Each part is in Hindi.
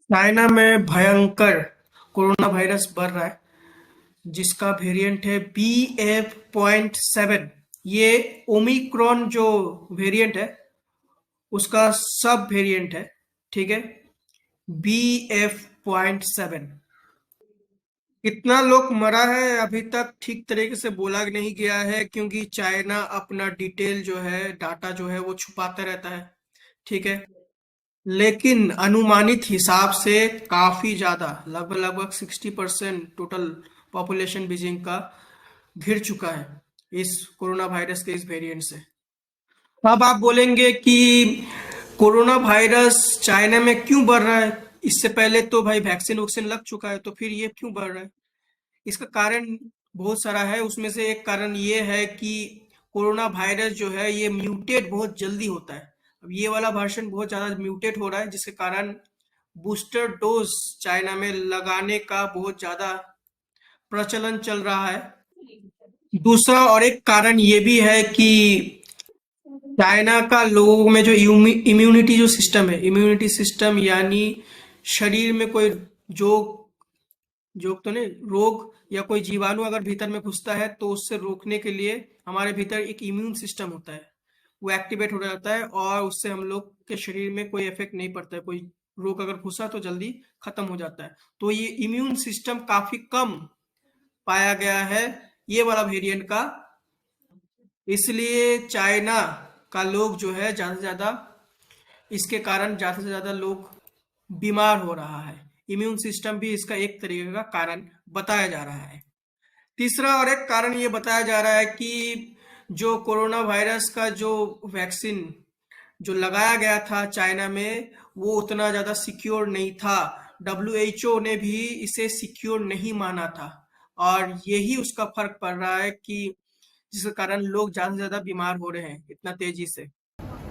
चाइना में भयंकर कोरोना वायरस बढ़ रहा है जिसका वेरिएंट है BF.7। ये ओमिक्रॉन जो वेरिएंट है उसका सब वेरिएंट है। ठीक है। BF.7। कितना लोग मरा है अभी तक ठीक तरीके से बोला नहीं गया है क्योंकि चाइना अपना डिटेल जो है डाटा जो है वो छुपाता रहता है। ठीक है। लेकिन अनुमानित हिसाब से काफी ज्यादा लगभग लगभग 60% टोटल पॉपुलेशन बीजिंग का घिर चुका है इस कोरोना वायरस के इस वेरिएंट से। अब आप बोलेंगे कि कोरोना वायरस चाइना में क्यों बढ़ रहा है? इससे पहले तो भाई वैक्सीन वैक्सीन लग चुका है, तो फिर ये क्यों बढ़ रहा है? इसका कारण बहुत सारा है। उसमें से एक कारण ये है कि कोरोना वायरस जो है ये म्यूटेट बहुत जल्दी होता है। अब ये वाला वर्जन बहुत ज्यादा म्यूटेट हो रहा है जिसके कारण बूस्टर डोज चाइना में लगाने का बहुत ज्यादा प्रचलन चल रहा है। दूसरा और एक कारण ये भी है कि चाइना का लोगों में जो इम्यूनिटी जो सिस्टम है, इम्यूनिटी सिस्टम यानी शरीर में कोई जो जो तो नहीं रोग या कोई जीवाणु अगर भीतर में घुसता है तो उससे रोकने के लिए हमारे भीतर एक इम्यून सिस्टम होता है, वो एक्टिवेट हो जाता है और उससे हम लोग के शरीर में कोई इफेक्ट नहीं पड़ता है। कोई रोग अगर घुसा तो जल्दी खत्म हो जाता है। तो ये इम्यून सिस्टम काफी कम पाया गया है ये वाला वेरिएंट का। इसलिए चाइना का लोग जो है ज्यादा से ज्यादा इसके कारण ज्यादा से ज्यादा लोग बीमार हो रहा है। इम्यून सिस्टम भी इसका एक तरीके का कारण बताया जा रहा है। तीसरा और एक कारण ये बताया जा रहा है कि जो कोरोना वायरस का जो वैक्सीन जो लगाया गया था चाइना में वो उतना ज्यादा सिक्योर नहीं था। WHO ने भी इसे सिक्योर नहीं माना था और यही उसका फर्क पड़ रहा है कि जिसके कारण लोग ज्यादा से ज्यादा बीमार हो रहे हैं इतना तेजी से।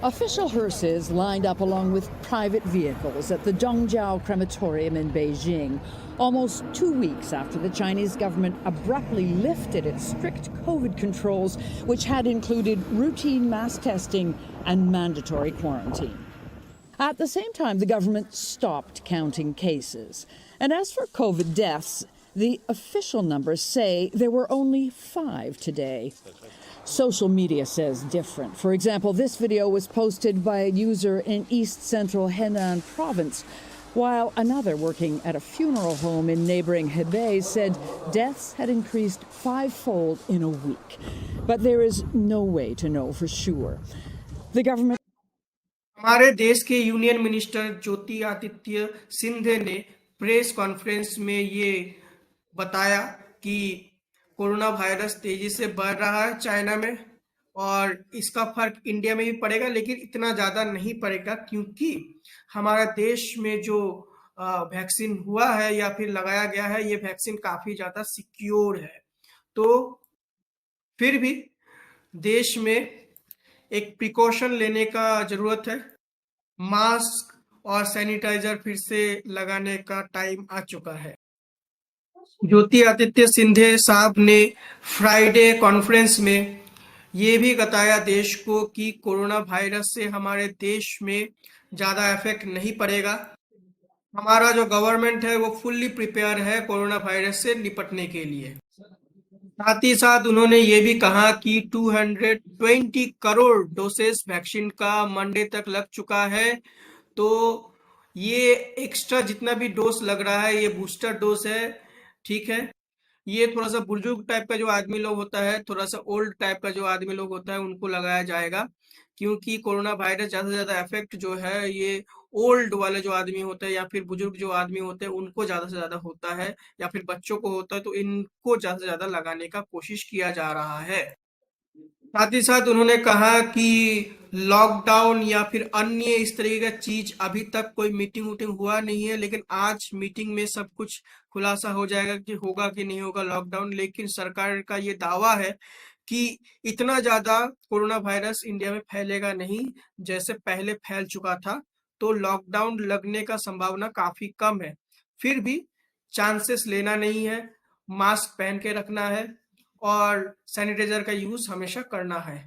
Official hearses lined up along with private vehicles at the Dongjiao crematorium in Beijing, almost 2 weeks after the Chinese government abruptly lifted its strict COVID controls, which had included routine mass testing and mandatory quarantine. At the same time, the government stopped counting cases. And as for COVID deaths, the official numbers say there were only 5 today. Social media says different. For example, this video was posted by a user in east central Henan province, while another working at a funeral home in neighboring Hebei said deaths had increased 5-fold in a week. But there is no way to know for sure. The government हमारे देश के यूनियन मिनिस्टर ज्योति आदित्य सिंधिया ने प्रेस कॉन्फ्रेंस में ये बताया कि कोरोना वायरस तेजी से बढ़ रहा है चाइना में और इसका फर्क इंडिया में भी पड़ेगा, लेकिन इतना ज्यादा नहीं पड़ेगा क्योंकि हमारा देश में जो वैक्सीन हुआ है या फिर लगाया गया है ये वैक्सीन काफी ज्यादा सिक्योर है। तो फिर भी देश में एक प्रिकॉशन लेने का जरूरत है। मास्क और सैनिटाइजर फिर से लगाने का टाइम आ चुका है। ज्योति आदित्य सिंधिया साहब ने फ्राइडे कॉन्फ्रेंस में ये भी बताया देश को कि कोरोना वायरस से हमारे देश में ज्यादा इफेक्ट नहीं पड़ेगा। हमारा जो गवर्नमेंट है वो फुल्ली प्रिपेयर है कोरोना वायरस से निपटने के लिए। साथ ही साथ उन्होंने ये भी कहा कि 220 करोड़ डोसेस वैक्सीन का मंडे तक लग चुका है। तो ये एक्स्ट्रा जितना भी डोज लग रहा है ये बूस्टर डोज है। ठीक है। ये थोड़ा सा बुजुर्ग टाइप का जो आदमी लोग होता है, थोड़ा सा ओल्ड टाइप का जो आदमी लोग होता है उनको लगाया जाएगा क्योंकि कोरोना वायरस ज्यादा से ज्यादा इफेक्ट जो है ये ओल्ड वाले जो आदमी होते हैं या फिर बुजुर्ग जो आदमी होते हैं उनको ज्यादा से ज्यादा होता है या फिर बच्चों को होता है, तो इनको ज्यादा से ज्यादा लगाने का कोशिश किया जा रहा है। साथ ही साथ उन्होंने कहा कि लॉकडाउन या फिर अन्य इस तरीके का चीज अभी तक कोई मीटिंग वूटिंग हुआ नहीं है, लेकिन आज मीटिंग में सब कुछ खुलासा हो जाएगा कि होगा कि नहीं होगा लॉकडाउन। लेकिन सरकार का ये दावा है कि इतना ज्यादा कोरोना वायरस इंडिया में फैलेगा नहीं जैसे पहले फैल चुका था। तो लॉकडाउन लगने का संभावना काफी कम है। फिर भी चांसेस लेना नहीं है, मास्क पहन के रखना है और सैनिटाइजर का यूज हमेशा करना है।